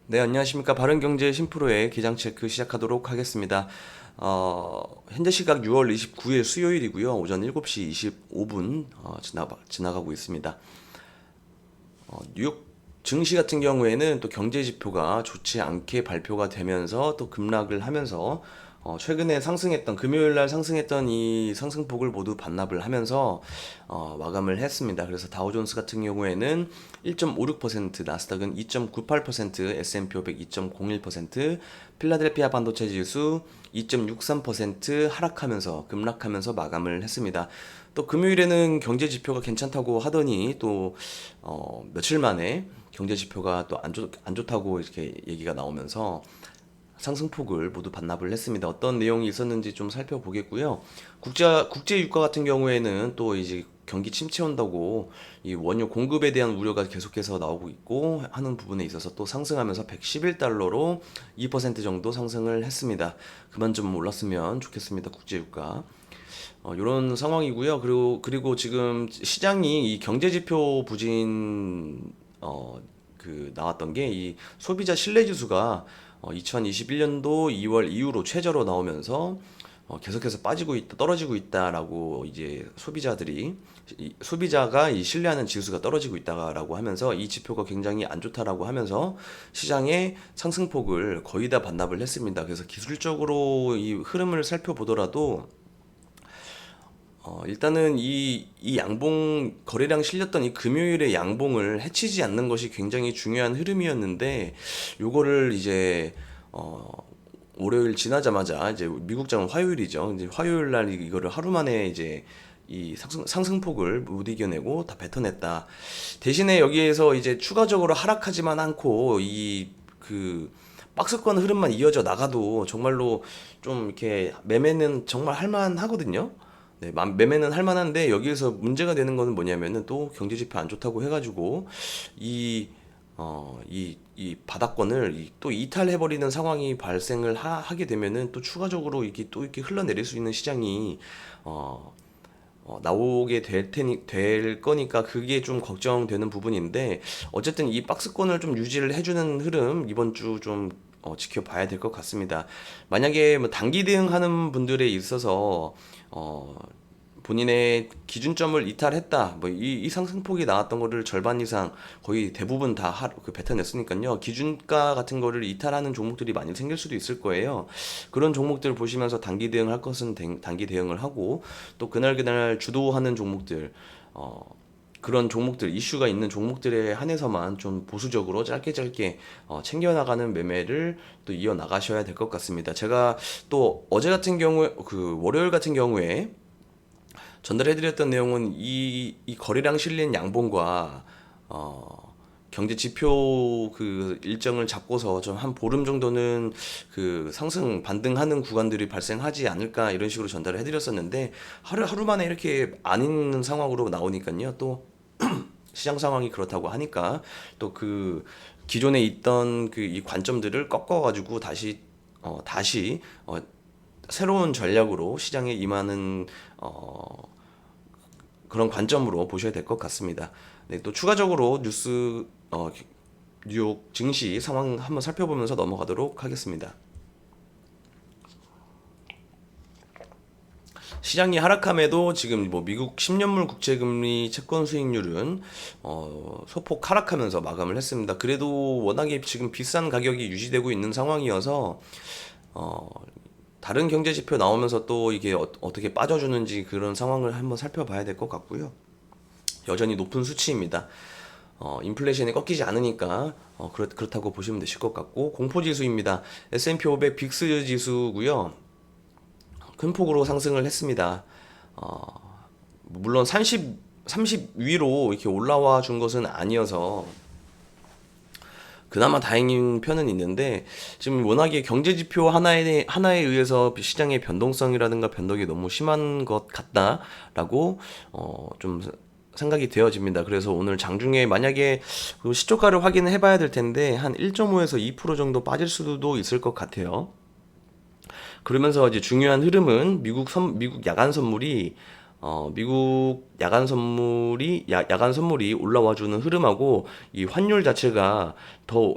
네, 안녕하십니까. 바른경제 심프로의 기장 체크 시작하도록 하겠습니다. 현재 시각 6월 29일 수요일이고요. 오전 7시 25분 지나가고 있습니다. 뉴욕 증시 같은 경우에는 또 경제 지표가 좋지 않게 발표가 되면서 또 급락을 하면서 최근에 상승했던 금요일 날 상승했던 이 상승폭을 모두 반납을 하면서 마감을 했습니다. 그래서 다우존스 같은 경우에는 1.56%, 나스닥은 2.98%, S&P 500 2.01%, 필라델피아 반도체 지수 2.63% 하락하면서 급락하면서 마감을 했습니다. 또 금요일에는 경제 지표가 괜찮다고 하더니 또 며칠 만에 경제 지표가 또 안 좋다고 이렇게 얘기가 나오면서 상승폭을 모두 반납을 했습니다. 어떤 내용이 있었는지 좀 살펴보겠고요. 국제 유가 같은 경우에는 또 이제 경기 침체 온다고 이 원유 공급에 대한 우려가 계속해서 나오고 있고 하는 부분에 있어서 또 상승하면서 111달러로 2% 정도 상승을 했습니다. 그만 좀 올랐으면 좋겠습니다. 국제 유가. 이런 상황이고요. 그리고 지금 시장이 이 경제 지표 부진 나왔던 게 이 소비자 신뢰 지수가 2021년도 2월 이후로 최저로 나오면서 계속해서 빠지고 있다, 떨어지고 있다라고 이제 소비자가 이 신뢰하는 지수가 떨어지고 있다라고 하면서 이 지표가 굉장히 안 좋다라고 하면서 시장의 상승폭을 거의 다 반납을 했습니다. 그래서 기술적으로 이 흐름을 살펴보더라도 일단은 이 양봉 거래량 실렸던 이 금요일의 양봉을 해치지 않는 것이 굉장히 중요한 흐름이었는데 요거를 이제 어 월요일 지나자마자 이제 미국장은 화요일이죠. 이제 화요일 날 이거를 하루 만에 이제 이 상승폭을 못 이겨내고 다 뱉어냈다. 대신에 여기에서 이제 추가적으로 하락하지만 않고 박스권 흐름만 이어져 나가도 정말로 좀 이렇게 매매는 정말 할만하거든요. 네, 매매는 할만한데 여기에서 문제가 되는 거는 뭐냐면은 또 경제 지표 안 좋다고 해가지고 이 이 바닥권을 또 이탈해버리는 상황이 발생을 하게 되면은 또 추가적으로 이게 또 이렇게 흘러내릴 수 있는 시장이 어, 나오게 될 거니까 그게 좀 걱정되는 부분인데 어쨌든 이 박스권을 좀 유지를 해주는 흐름 이번 주 좀 지켜봐야 될 것 같습니다. 만약에 뭐 단기 대응하는 분들에 있어서 어, 본인의 기준점을 이탈했다. 뭐 이 상승폭이 나왔던 거를 절반 이상 거의 대부분 다 뱉어냈으니까요. 기준가 같은 거를 이탈하는 종목들이 많이 생길 수도 있을 거예요. 그런 종목들 보시면서 단기 대응할 것은 단기 대응을 하고 또 그날 주도하는 종목들 그런 종목들 이슈가 있는 종목들에 한해서만 좀 보수적으로 짧게 챙겨나가는 매매를 또 이어 나가셔야 될 것 같습니다. 제가 또 어제 같은 경우에 그 월요일 같은 경우에 전달해드렸던 내용은 이 거래량 실린 양봉과 경제 지표 그 일정을 잡고서 좀 한 보름 정도는 그 상승 반등하는 구간들이 발생하지 않을까 이런 식으로 전달을 해드렸었는데 하루 만에 이렇게 안 있는 상황으로 나오니까요. 또 시장 상황이 그렇다고 하니까 또 그 기존에 있던 그 이 관점들을 꺾어가지고 다시 새로운 전략으로 시장에 임하는 그런 관점으로 보셔야 될 것 같습니다. 네, 또 추가적으로 뉴욕 증시 상황 한번 살펴보면서 넘어가도록 하겠습니다. 시장이 하락함에도 지금 뭐 미국 10년물 국채금리 채권 수익률은 소폭 하락하면서 마감을 했습니다. 그래도 워낙에 지금 비싼 가격이 유지되고 있는 상황이어서 어, 다른 경제 지표 나오면서 또 이게 떻게 빠져주는지 그런 상황을 한번 살펴봐야 될 것 같고요. 여전히 높은 수치입니다. 인플레이션이 꺾이지 않으니까 그렇다고 보시면 되실 것 같고 공포 지수입니다. S&P 500 빅스 지수고요. 큰 폭으로 상승을 했습니다. 물론 30 위로 이렇게 올라와 준 것은 아니어서 그나마 다행인 편은 있는데 지금 워낙에 경제 지표 하나에 의해서 시장의 변동성이라든가 변동이 너무 심한 것 같다라고 좀 생각이 되어집니다. 그래서 오늘 장중에 만약에 그 시초가를 확인해 봐야 될 텐데 한 1.5에서 2% 정도 빠질 수도 있을 것 같아요. 그러면서 이제 중요한 흐름은 미국 야간 선물이 올라와 주는 흐름하고 이 환율 자체가 더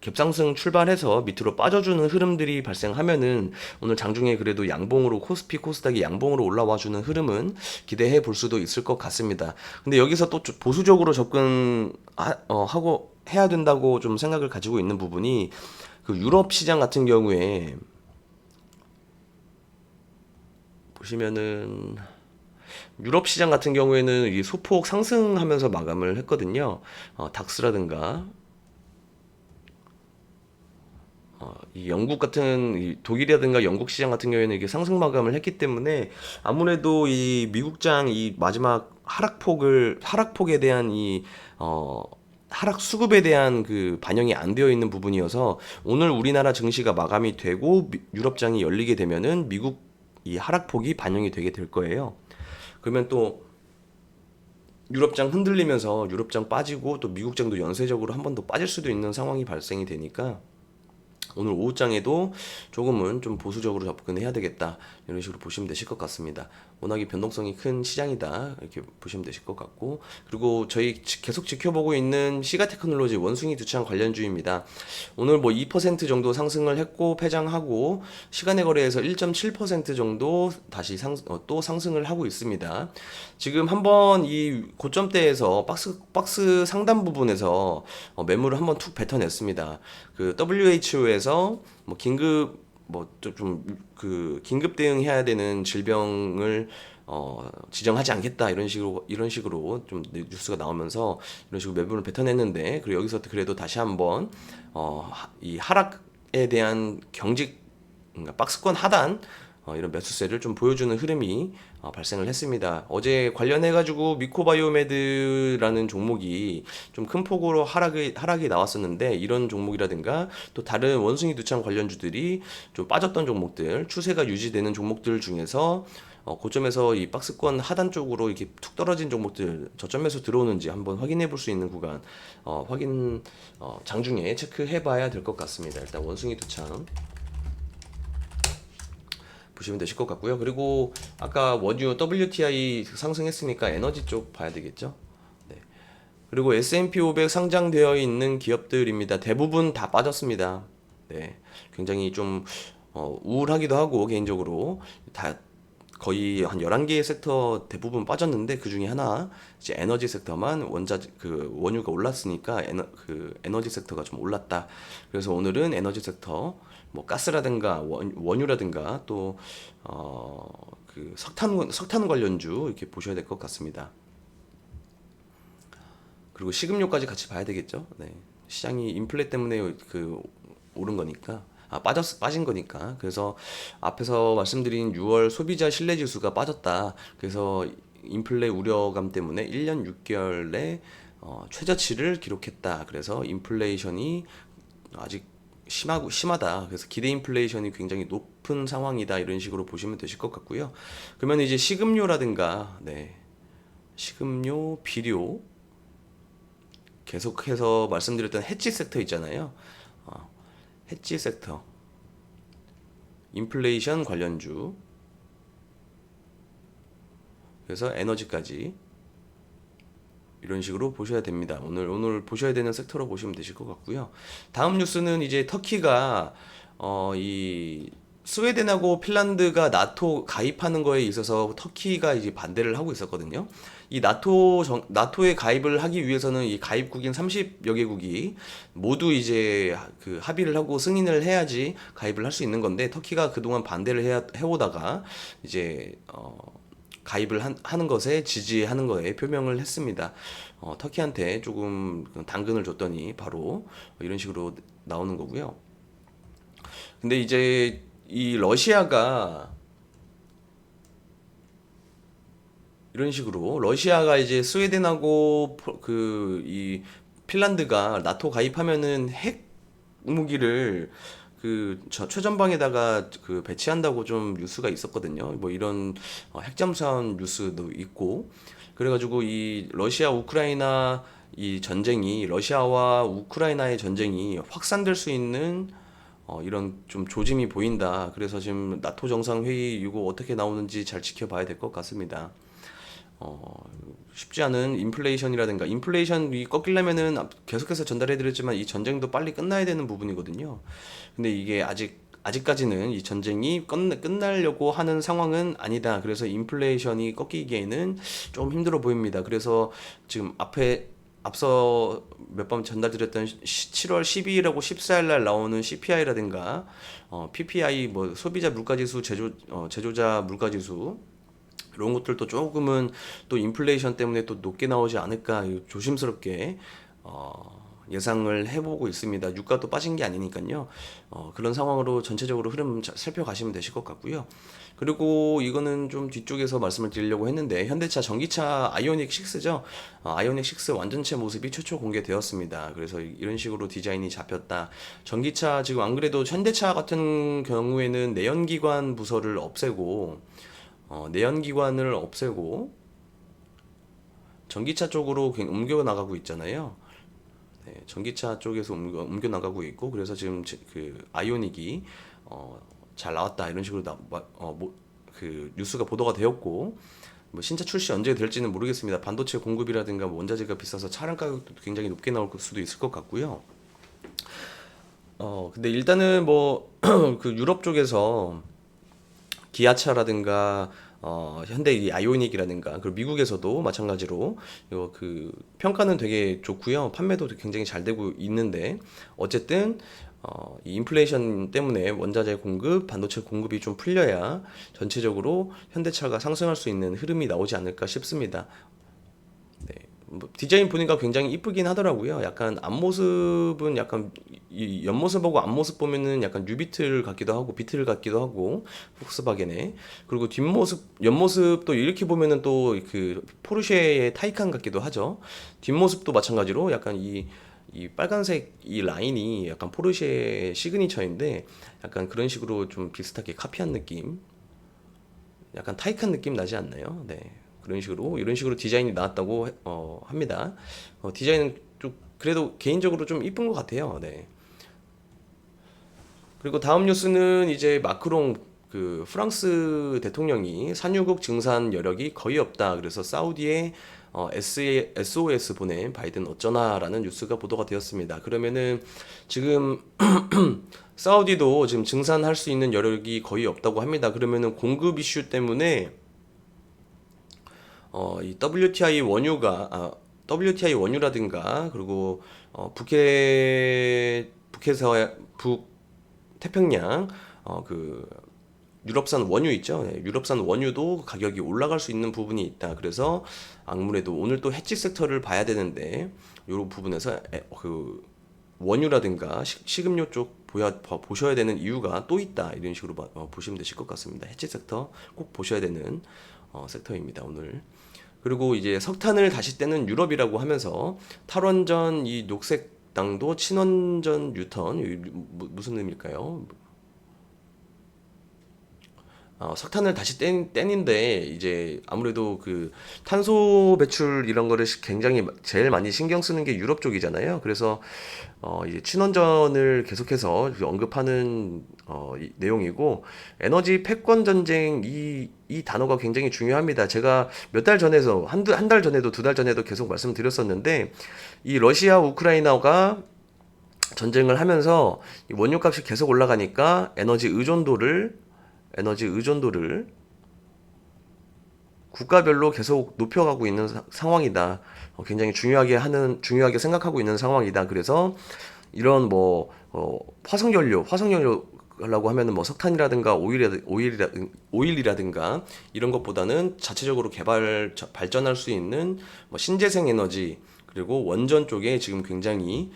갭상승 출발해서 밑으로 빠져주는 흐름들이 발생하면은 오늘 장중에 그래도 양봉으로 코스피 코스닥이 양봉으로 올라와주는 흐름은 기대해 볼 수도 있을 것 같습니다. 근데 여기서 또 보수적으로 하고 해야 된다고 좀 생각을 가지고 있는 부분이 그 유럽 시장 같은 경우에 보시면은 유럽 시장 같은 경우에는 이 소폭 상승하면서 마감을 했거든요. 닥스라든가 이 영국 같은 이 독일이라든가 영국 시장 같은 경우에는 이게 상승 마감을 했기 때문에 아무래도 이 미국장 이 마지막 하락폭에 대한 하락 수급에 대한 그 반영이 안 되어 있는 부분이어서 오늘 우리나라 증시가 마감이 되고 유럽장이 열리게 되면은 미국 이 하락폭이 반영이 되게 될 거예요. 그러면 또 유럽장 흔들리면서 유럽장 빠지고 또 미국장도 연쇄적으로 한 번 더 빠질 수도 있는 상황이 발생이 되니까 오늘 오후장에도 조금은 좀 보수적으로 접근해야 되겠다 이런 식으로 보시면 되실 것 같습니다. 워낙에 변동성이 큰 시장이다 이렇게 보시면 되실 것 같고, 그리고 저희 계속 지켜보고 있는 시가테크놀로지 원숭이 두창 관련주입니다. 오늘 뭐 2% 정도 상승을 했고 폐장하고 시간의 거래에서 1.7% 정도 다시 또 상승을 하고 있습니다. 지금 한번 이 고점대에서 박스 상단 부분에서 매물을 한번 툭 뱉어냈습니다. 그 WHO에서 뭐 긴급 대응해야 되는 질병을 지정하지 않겠다 이런 식으로 좀 뉴스가 나오면서 이런 식으로 매물을 뱉어냈는데, 그리고 여기서 그래도 다시 한번 이 하락에 대한 그러니까 박스권 하단 이런 매수세를 좀 보여주는 흐름이 발생을 했습니다. 어제 관련해가지고 미코바이오메드라는 종목이 좀 큰 폭으로 하락이 나왔었는데, 이런 종목이라든가 또 다른 원숭이 두창 관련주들이 좀 빠졌던 종목들, 추세가 유지되는 종목들 중에서 고점에서 이 박스권 하단 쪽으로 이렇게 툭 떨어진 종목들 저점에서 들어오는지 한번 확인해 볼 수 있는 구간 장중에 체크해 봐야 될 것 같습니다. 일단 원숭이 두창 보시면 되실 것 같고요. 그리고 아까 원유 WTI 상승했으니까 에너지 쪽 봐야 되겠죠. 네. 그리고 S&P 500 상장되어 있는 기업들입니다. 대부분 다 빠졌습니다. 네. 굉장히 좀 우울하기도 하고, 개인적으로 다 거의 한 11개의 섹터 대부분 빠졌는데, 그 중에 하나 이제 에너지 섹터만 원유가 올랐으니까 에너지 섹터가 좀 올랐다. 그래서 오늘은 에너지 섹터 뭐 가스라든가 원유라든가 또 그 석탄 관련주 이렇게 보셔야 될 것 같습니다. 그리고 식음료까지 같이 봐야 되겠죠. 네. 시장이 인플레 때문에 오른 거니까. 빠진 거니까. 그래서 앞에서 말씀드린 6월 소비자 신뢰 지수가 빠졌다. 그래서 인플레 우려감 때문에 1년 6개월 내 최저치를 기록했다. 그래서 인플레이션이 아직 심하다. 그래서 기대 인플레이션이 굉장히 높은 상황이다. 이런 식으로 보시면 되실 것 같고요. 그러면 이제 식음료라든가, 식음료, 비료, 계속해서 말씀드렸던 해치 섹터 있잖아요. 해치 섹터, 인플레이션 관련주, 그래서 에너지까지 이런 식으로 보셔야 됩니다. 오늘 보셔야 되는 섹터로 보시면 되실 것 같고요. 다음 뉴스는 이제 터키가 이 스웨덴하고 핀란드가 나토 가입하는 거에 있어서 터키가 이제 반대를 하고 있었거든요. 이 나토에 가입을 하기 위해서는 이 가입국인 30여 개국이 모두 이제 그 합의를 하고 승인을 해야지 가입을 할 수 있는 건데, 터키가 그동안 반대를 해오다가 이제 가입을 하는 것에 지지하는 거에 표명을 했습니다. 터키한테 조금 당근을 줬더니 바로 이런 식으로 나오는 거고요. 근데 이제 이 러시아가 이런 식으로 이제 스웨덴하고 이 핀란드가 나토 가입하면은 핵 무기를 최전방에다가 배치한다고 좀 뉴스가 있었거든요. 뭐 이런 핵잠수함 뉴스도 있고, 그래가지고 이 러시아와 우크라이나의 전쟁이 확산될 수 있는 이런 좀 조짐이 보인다. 그래서 지금 나토 정상회의 이거 어떻게 나오는지 잘 지켜봐야 될 것 같습니다. 쉽지 않은 인플레이션이라든가 인플레이션이 꺾이려면은 계속해서 전달해드렸지만 이 전쟁도 빨리 끝나야 되는 부분이거든요. 근데 이게 아직까지는 이 전쟁이 끝나려고 하는 상황은 아니다. 그래서 인플레이션이 꺾이기에는 좀 힘들어 보입니다. 그래서 지금 앞서 몇 번 전달드렸던 7월 12일하고 14일 날 나오는 CPI라든가 PPI 뭐 소비자 물가지수 제조자 물가지수 이런 것들도 조금은 또 인플레이션 때문에 또 높게 나오지 않을까 조심스럽게 예상을 해보고 있습니다. 유가도 빠진 게 아니니까요. 그런 상황으로 전체적으로 흐름 살펴가시면 되실 것 같고요. 그리고 이거는 좀 뒤쪽에서 말씀을 드리려고 했는데 현대차 전기차 아이오닉 6죠. 아이오닉 6 완전체 모습이 최초 공개되었습니다. 그래서 이런 식으로 디자인이 잡혔다. 전기차 지금 안 그래도 현대차 같은 경우에는 내연기관 부서를 없애고 내연기관을 없애고 전기차 쪽으로 옮겨 나가고 있잖아요. 네, 전기차 쪽에서 옮겨 나가고 있고 그래서 지금 그 아이오닉이 잘 나왔다 이런 식으로 그 뉴스가 보도가 되었고 뭐 신차 출시 언제 될지는 모르겠습니다. 반도체 공급이라든가 뭐 원자재가 비싸서 차량 가격도 굉장히 높게 나올 수도 있을 것 같고요. 근데 일단은 뭐 그 유럽 쪽에서 기아차라든가 현대 이 아이오닉이라든가 그리고 미국에서도 마찬가지로 이거 그 평가는 되게 좋고요. 판매도 굉장히 잘 되고 있는데 어쨌든 이 인플레이션 때문에 원자재 공급, 반도체 공급이 좀 풀려야 전체적으로 현대차가 상승할 수 있는 흐름이 나오지 않을까 싶습니다. 네. 뭐 디자인 보니까 굉장히 이쁘긴 하더라고요. 약간 앞모습은 약간 이 옆모습하고 앞모습 보면은 약간 뉴비틀 같기도 하고 비틀 같기도 하고 폭스바겐의 그리고 옆모습도 이렇게 보면은 또 그 포르쉐의 타이칸 같기도 하죠. 뒷모습도 마찬가지로 약간 이 빨간색 이 라인이 약간 포르쉐의 시그니처인데 약간 그런 식으로 좀 비슷하게 카피한 느낌 약간 타이칸 느낌 나지 않나요? 네. 그런 식으로 이런 식으로 디자인이 나왔다고 합니다. 디자인은 좀 그래도 개인적으로 좀 이쁜 것 같아요. 네. 그리고 다음 뉴스는 이제 마크롱 그 프랑스 대통령이 산유국 증산 여력이 거의 없다. 그래서 사우디에 SOS 보낸 바이든 어쩌나라는 뉴스가 보도가 되었습니다. 그러면은 지금 사우디도 지금 증산할 수 있는 여력이 거의 없다고 합니다. 그러면은 공급 이슈 때문에 이 WTI 원유라든가 그리고 북해서 북태평양 그 유럽산 원유 있죠. 네, 유럽산 원유도 가격이 올라갈 수 있는 부분이 있다. 그래서 아무래도 오늘 또 해치 섹터를 봐야 되는데 이런 부분에서 그 원유라든가 식음료 쪽 보셔야 되는 이유가 또 있다. 이런 식으로 보시면 되실 것 같습니다. 해치 섹터 꼭 보셔야 되는 섹터입니다. 오늘. 그리고 이제 석탄을 다시 떼는 유럽이라고 하면서 탈원전 이 녹색당도 친원전 유턴 무슨 의미일까요? 석탄을 다시 떼는데 이제 아무래도 그 탄소 배출 이런 거를 굉장히 제일 많이 신경 쓰는 게 유럽 쪽이잖아요. 그래서 이제 친원전을 계속해서 언급하는 이 내용이고 에너지 패권 전쟁 이 단어가 굉장히 중요합니다. 제가 몇 달 전에서 한 달 전에도 두 달 전에도 계속 말씀드렸었는데 이 러시아 우크라이나가 전쟁을 하면서 이 원유값이 계속 올라가니까 에너지 의존도를 국가별로 계속 높여가고 있는 상황이다. 굉장히 중요하게 생각하고 있는 상황이다. 그래서 이런 뭐 화석연료라고 하면은 뭐 석탄이라든가 오일이라든가 이런 것보다는 자체적으로 발전할 수 있는 뭐 신재생 에너지 그리고 원전 쪽에 지금 굉장히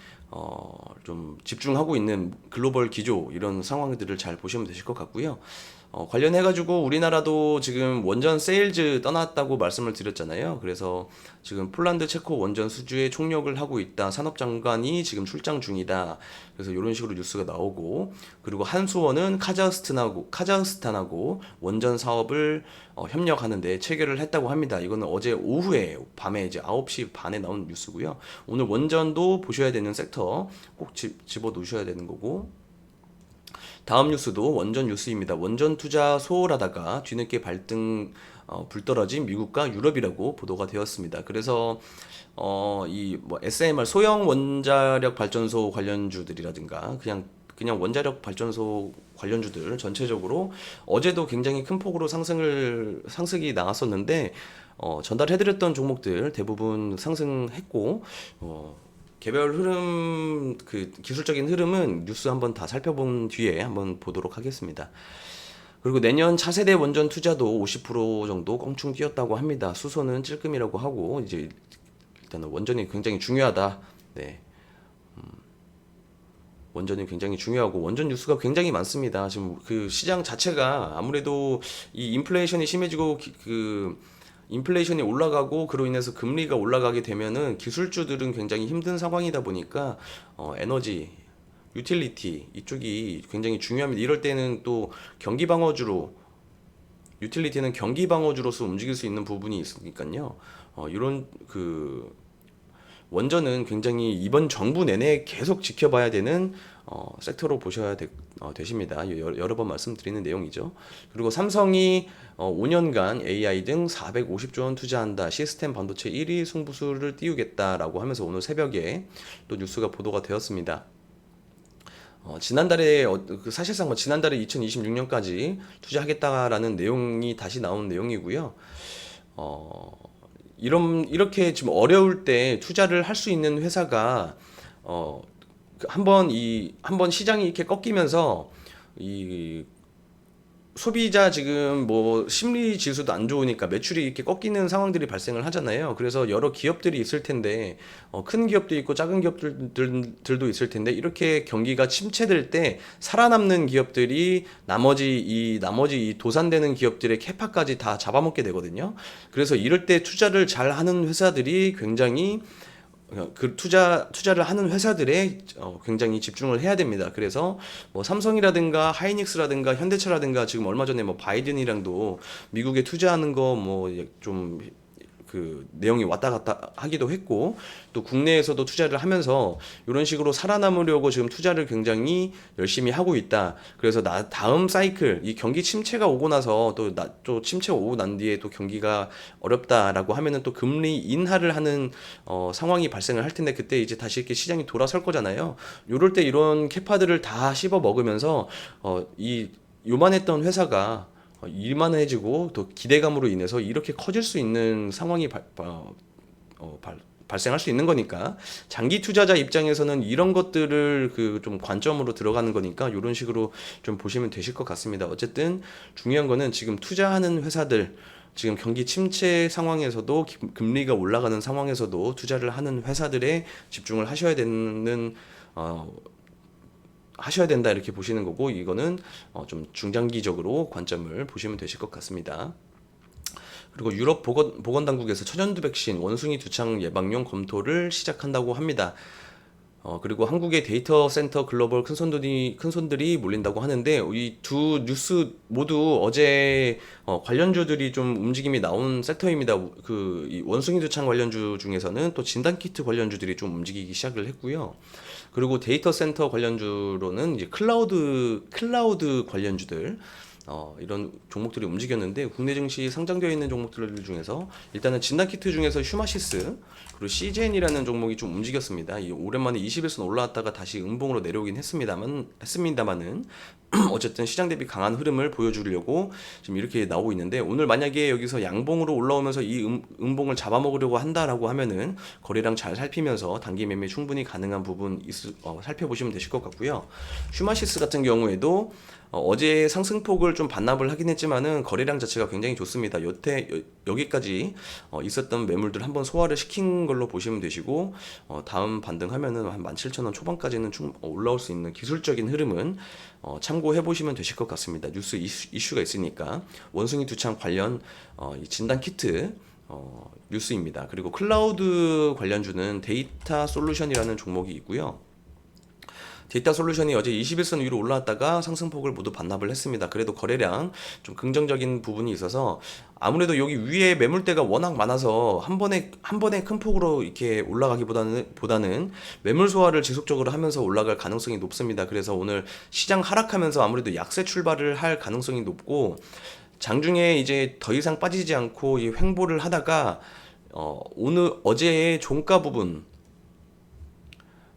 좀 집중하고 있는 글로벌 기조 이런 상황들을 잘 보시면 되실 것 같고요. 관련해가지고 우리나라도 지금 원전 세일즈 떠났다고 말씀을 드렸잖아요. 그래서 지금 폴란드, 체코 원전 수주에 총력을 하고 있다. 산업장관이 지금 출장 중이다. 그래서 이런 식으로 뉴스가 나오고 그리고 한수원은 카자흐스탄하고 원전 사업을 협력하는데 체결을 했다고 합니다. 이거는 어제 오후에 밤에 이제 9시 반에 나온 뉴스고요. 오늘 원전도 보셔야 되는 섹터 꼭 집어 놓으셔야 되는 거고 다음 뉴스도 원전 뉴스입니다. 원전 투자 소홀하다가 뒤늦게 발등 불 떨어진 미국과 유럽이라고 보도가 되었습니다. 그래서 이 뭐 SMR 소형 원자력 발전소 관련주들이라든가 그냥 원자력 발전소 관련주들 전체적으로 어제도 굉장히 큰 폭으로 상승이 나왔었는데 전달해드렸던 종목들 대부분 상승했고 개별 흐름 그 기술적인 흐름은 뉴스 한번 다 살펴본 뒤에 한번 보도록 하겠습니다. 그리고 내년 차세대 원전 투자도 50% 정도 껑충 뛰었다고 합니다. 수소는 찔끔이라고 하고 이제 일단은 원전이 굉장히 중요하다. 네. 원전이 굉장히 중요하고 원전 뉴스가 굉장히 많습니다. 지금 그 시장 자체가 아무래도 이 인플레이션이 심해지고 그 인플레이션이 올라가고 그로 인해서 금리가 올라가게 되면은 기술주들은 굉장히 힘든 상황이다 보니까 에너지, 유틸리티 이쪽이 굉장히 중요합니다. 이럴 때는 또 경기 방어주로 유틸리티는 경기 방어주로서 움직일 수 있는 부분이 있으니까요. 이런 그 원전은 굉장히 이번 정부 내내 계속 지켜봐야 되는 섹터로 보셔야 되십니다. 여러 번 말씀드리는 내용이죠. 그리고 삼성이 5년간 AI 등 450조 원 투자한다. 시스템 반도체 1위 승부수를 띄우겠다라고 하면서 오늘 새벽에 또 뉴스가 보도가 되었습니다. 지난달에 사실상 지난달에 2026년까지 투자하겠다라는 내용이 다시 나온 내용이고요. 이렇게 지금 어려울 때 투자를 할 수 있는 회사가 한번 시장이 이렇게 꺾이면서 이 소비자 지금 뭐 심리 지수도 안 좋으니까 매출이 이렇게 꺾이는 상황들이 발생을 하잖아요. 그래서 여러 기업들이 있을 텐데 큰 기업도 있고 작은 기업들도 있을 텐데 이렇게 경기가 침체될 때 살아남는 기업들이 나머지 이 도산되는 기업들의 캐파까지 다 잡아먹게 되거든요. 그래서 이럴 때 투자를 잘 하는 회사들이 굉장히 그 투자를 하는 회사들에 굉장히 집중을 해야 됩니다. 그래서 뭐 삼성이라든가 하이닉스라든가 현대차라든가 지금 얼마 전에 뭐 바이든이랑도 미국에 투자하는 거 뭐 좀 그 내용이 왔다 갔다 하기도 했고 또 국내에서도 투자를 하면서 이런 식으로 살아남으려고 지금 투자를 굉장히 열심히 하고 있다. 그래서 다음 사이클 이 경기 침체가 오고 나서 또 침체가 오고 난 뒤에 또 경기가 어렵다라고 하면은 또 금리 인하를 하는 상황이 발생을 할 텐데 그때 이제 다시 이렇게 시장이 돌아설 거잖아요. 요럴 때 이런 캐파들을 다 씹어 먹으면서 이 요만했던 회사가 이만해지고 또 기대감으로 인해서 이렇게 커질 수 있는 상황이 발생할 수 있는 거니까 장기 투자자 입장에서는 이런 것들을 그 좀 관점으로 들어가는 거니까 이런 식으로 좀 보시면 되실 것 같습니다. 어쨌든 중요한 거는 지금 투자하는 회사들 지금 경기 침체 상황에서도 금리가 올라가는 상황에서도 투자를 하는 회사들에 집중을 하셔야 된다 이렇게 보시는 거고 이거는 좀 중장기적으로 관점을 보시면 되실 것 같습니다. 그리고 유럽 보건당국에서 천연두 백신 원숭이 두창 예방용 검토를 시작한다고 합니다. 그리고 한국의 데이터 센터 글로벌 큰손들이 몰린다고 하는데 이 두 뉴스 모두 어제 관련주들이 좀 움직임이 나온 섹터입니다. 이 원숭이 두창 관련주 중에서는 또 진단키트 관련주들이 좀 움직이기 시작을 했고요. 그리고 데이터 센터 관련주로는 이제 클라우드 관련주들 이런 종목들이 움직였는데 국내 증시 상장되어 있는 종목들 중에서 일단은 진단키트 중에서 휴마시스 그리고 CGN이라는 종목이 좀 움직였습니다. 오랜만에 20일선 올라왔다가 다시 음봉으로 내려오긴 했습니다만은 어쨌든 시장 대비 강한 흐름을 보여주려고 지금 이렇게 나오고 있는데 오늘 만약에 여기서 양봉으로 올라오면서 이 음봉을 잡아먹으려고 한다라고 하면은 거래량 잘 살피면서 단기 매매 충분히 가능한 부분 살펴보시면 되실 것 같고요. 휴마시스 같은 경우에도 어제 상승폭을 좀 반납을 하긴 했지만은 거래량 자체가 굉장히 좋습니다. 여기까지 있었던 매물들 한번 소화를 시킨 걸로 보시면 되시고 다음 반등하면은 한 17,000원 초반까지는 올라올 수 있는 기술적인 흐름은 참고해 보시면 되실 것 같습니다. 뉴스 이슈가 있으니까 원숭이 두창 관련 이 진단 키트 뉴스입니다. 그리고 클라우드 관련주는 데이터 솔루션이라는 종목이 있고요. 데이터 솔루션이 어제 21선 위로 올라왔다가 상승폭을 모두 반납을 했습니다. 그래도 거래량 좀 긍정적인 부분이 있어서 아무래도 여기 위에 매물대가 워낙 많아서 한 번에 큰 폭으로 이렇게 올라가기보다는 매물 소화를 지속적으로 하면서 올라갈 가능성이 높습니다. 그래서 오늘 시장 하락하면서 아무래도 약세 출발을 할 가능성이 높고 장중에 이제 더 이상 빠지지 않고 이 횡보를 하다가 오늘 어제의 종가 부분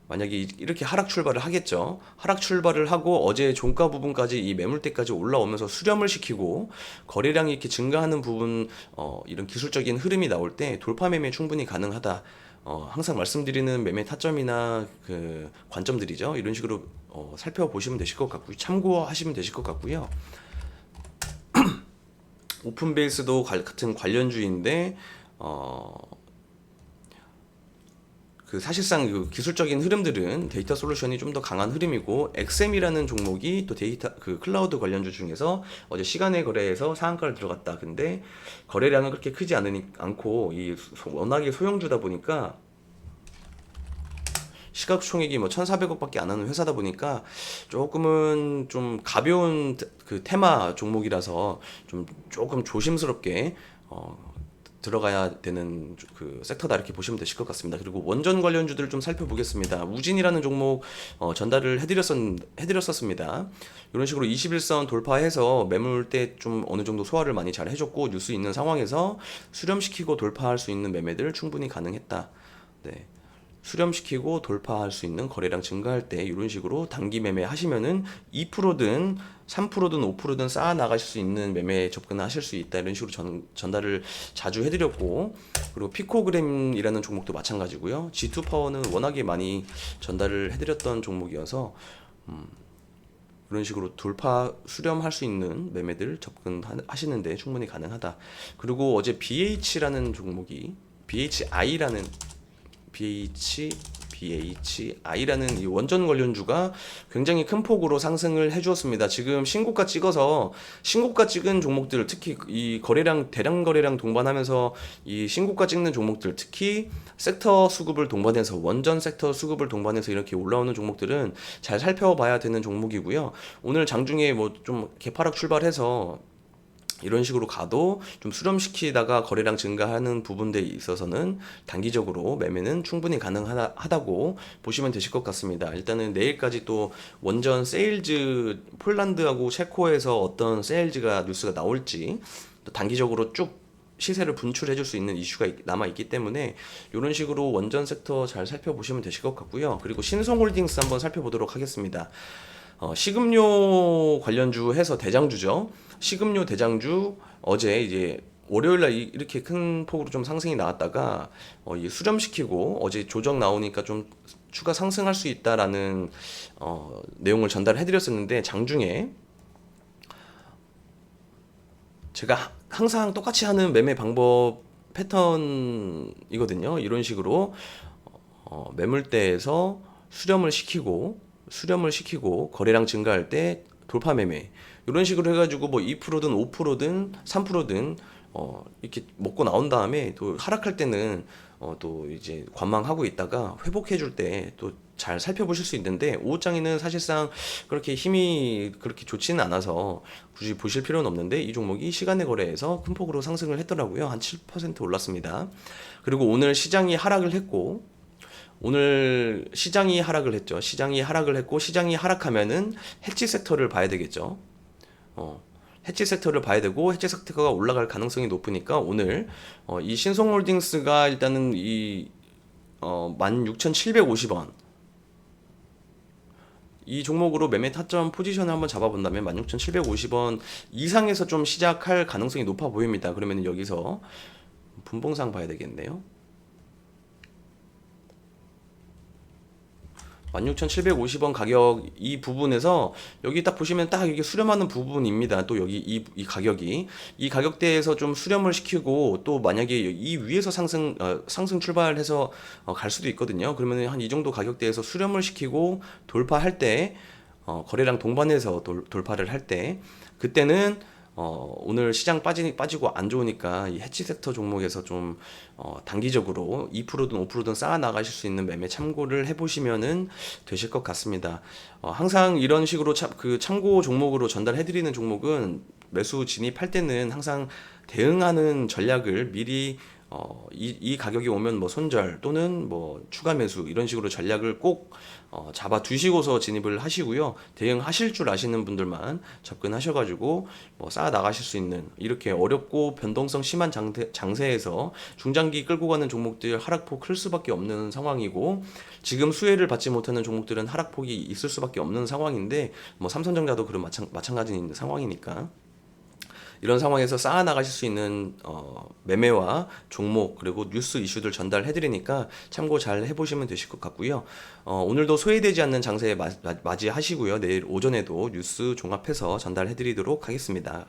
만약에 이렇게 하락 출발을 하겠죠. 하락 출발을 하고 어제 종가 부분까지 이 매물대까지 올라오면서 수렴을 시키고 거래량이 이렇게 증가하는 부분 이런 기술적인 흐름이 나올 때 돌파 매매 충분히 가능하다. 항상 말씀드리는 매매 타점이나 그 관점들이죠. 이런 식으로 살펴보시면 되실 것 같고요. 참고하시면 되실 것 같고요. 오픈베이스도 같은 관련주인데 그 사실상 그 기술적인 흐름들은 데이터 솔루션이 좀 더 강한 흐름이고 XM이라는 종목이 또 데이터 그 클라우드 관련주 중에서 어제 시간의 거래에서 상한가를 들어갔다. 근데 거래량은 그렇게 크지 않고 워낙에 소형주다 보니까 시가총액이 뭐 1,400억밖에 안 하는 회사다 보니까 조금은 좀 가벼운 그 테마 종목이라서 조금 조심스럽게 들어가야 되는 그 섹터다 이렇게 보시면 되실 것 같습니다. 그리고 원전 관련주들을 좀 살펴보겠습니다. 우진이라는 종목 전달을 해드렸었습니다. 이런 식으로 21선 돌파해서 매물대 좀 어느 정도 소화를 많이 잘 해줬고 뉴스 있는 상황에서 수렴시키고 돌파할 수 있는 매매들 충분히 가능했다. 네. 수렴시키고 돌파할 수 있는 거래량 증가할 때 이런 식으로 단기 매매 하시면은 2%든 3%든 5%든 쌓아 나가실 수 있는 매매 접근하실 수 있다. 이런 식으로 전달을 자주 해드렸고, 그리고 피코그램이라는 종목도 마찬가지고요. G2 파워는 워낙에 많이 전달을 해드렸던 종목이어서 이런 식으로 돌파 수렴할 수 있는 매매들 접근하시는데 충분히 가능하다. 그리고 어제 BH라는 종목이 BHI라는 이 원전 관련주가 굉장히 큰 폭으로 상승을 해주었습니다. 지금 신고가 찍은 종목들, 특히 이 대량 거래량 동반하면서 이 신고가 찍는 종목들, 특히 섹터 수급을 동반해서 원전 섹터 수급을 동반해서 이렇게 올라오는 종목들은 잘 살펴봐야 되는 종목이고요. 오늘 장중에 뭐 좀 개파락 출발해서 이런 식으로 가도 좀 수렴시키다가 거래량 증가하는 부분에 있어서는 단기적으로 매매는 충분히 가능하다고 보시면 되실 것 같습니다. 일단은 내일까지 또 원전 세일즈, 폴란드하고 체코에서 어떤 세일즈가 뉴스가 나올지 또 단기적으로 쭉 시세를 분출해 줄 수 있는 이슈가 남아있기 때문에 이런 식으로 원전 섹터 잘 살펴보시면 되실 것 같고요. 그리고 신성홀딩스 한번 살펴보도록 하겠습니다. 식음료 관련주 해서 대장주죠. 식음료 대장주 어제 이제 월요일날 이렇게 큰 폭으로 좀 상승이 나왔다가 수렴시키고 어제 조정 나오니까 좀 추가 상승할 수 있다라는 내용을 전달해드렸었는데 장중에 제가 항상 똑같이 하는 매매 방법 패턴이거든요. 이런 식으로 매물대에서 수렴을 시키고 거래량 증가할 때 돌파 매매 이런 식으로 해가지고 뭐 2%든 5%든 3%든 이렇게 먹고 나온 다음에 또 하락할 때는 또 이제 관망하고 있다가 회복해줄 때 또 잘 살펴보실 수 있는데 오후장에는 사실상 그렇게 힘이 그렇게 좋지는 않아서 굳이 보실 필요는 없는데 이 종목이 시간의 거래에서 큰 폭으로 상승을 했더라고요. 한 7% 올랐습니다. 그리고 오늘 시장이 하락을 했고 시장이 하락을 했고 시장이 하락하면은 해치 섹터를 봐야 되겠죠. 해치 섹터를 봐야 되고 해치 섹터가 올라갈 가능성이 높으니까 오늘 이 신성홀딩스가 일단은 16,750원 이 종목으로 매매 타점 포지션을 한번 잡아본다면 16,750원 이상에서 좀 시작할 가능성이 높아 보입니다. 그러면 여기서 분봉상 봐야 되겠네요. 16,750원 가격 이 부분에서 여기 딱 보시면 딱 이게 수렴하는 부분입니다. 또 여기 이 가격이 이 가격대에서 좀 수렴을 시키고 또 만약에 이 위에서 상승 출발해서 갈 수도 있거든요. 그러면 한 이 정도 가격대에서 수렴을 시키고 돌파할 때 거래량 동반해서 돌파를 할 때 그때는 오늘 시장 빠지고 안 좋으니까 이 해치 섹터 종목에서 좀 단기적으로 2%든 5%든 쌓아 나가실 수 있는 매매 참고를 해보시면은 되실 것 같습니다. 항상 이런 식으로 그 참고 종목으로 전달해드리는 종목은 매수 진입할 때는 항상 대응하는 전략을 미리 이 가격이 오면 뭐 손절 또는 뭐 추가 매수 이런 식으로 전략을 꼭 잡아 두시고서 진입을 하시고요. 대응하실 줄 아시는 분들만 접근하셔가지고 뭐 쌓아 나가실 수 있는 이렇게 어렵고 변동성 심한 장세에서 중장기 끌고 가는 종목들 하락폭 클 수밖에 없는 상황이고 지금 수혜를 받지 못하는 종목들은 하락폭이 있을 수밖에 없는 상황인데 뭐 삼성전자도 그런 마찬가지 상황이니까 이런 상황에서 쌓아 나가실 수 있는 매매와 종목 그리고 뉴스 이슈들 전달해 드리니까 참고 잘 해보시면 되실 것 같고요. 오늘도 소외되지 않는 장세에 맞이하시고요. 내일 오전에도 뉴스 종합해서 전달해 드리도록 하겠습니다.